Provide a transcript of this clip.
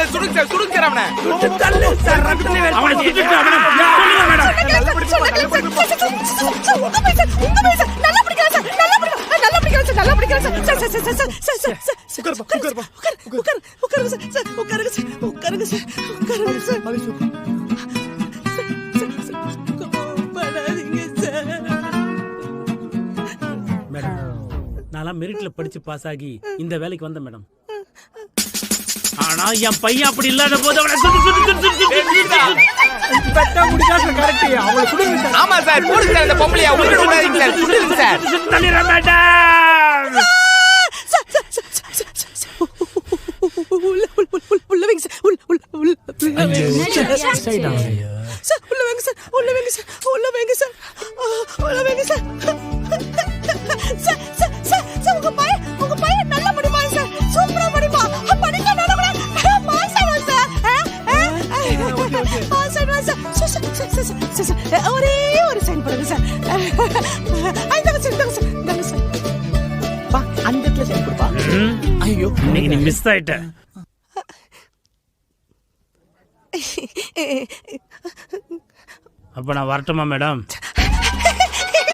Sir சுடுங்க sir அவனை தள்ளு sir ரத்தமே வேற அவனை சுட்டுட்டு அவனை சொல்லுங்க மேடம் நல்லா பிடிக்கலாம் சார் உட்காருங்க சார் மேடம் நான் மெரிட்ல படிச்சு பாஸ் ஆகி இந்த வேலைக்கு வந்தேன் மேடம். ஆனா என் பையன் அப்படி இல்லாத போது அவனை கரெக்ட் அவளை சுடுங்க சார். ஆமா சார் போடுங்க சார் இந்த பொம்பளையா உள்ள விடாதீங்க சார் சுடுங்க சார் தள்ளிர மேடம். உள்ளவங்க சார் உங்க பையன் நல்ல முடியுமா சார்? சூப்பரா முடியுமா? படிக்க ஒரே ஒரு சைன் பண்ணுங்க சார். அந்த இடத்துல சைன் கொடுப்பா. ஐயோ இன்னைக்கு நீ மிஸ் ஆயிட்ட. அப்ப நான் வரட்டுமா மேடம்?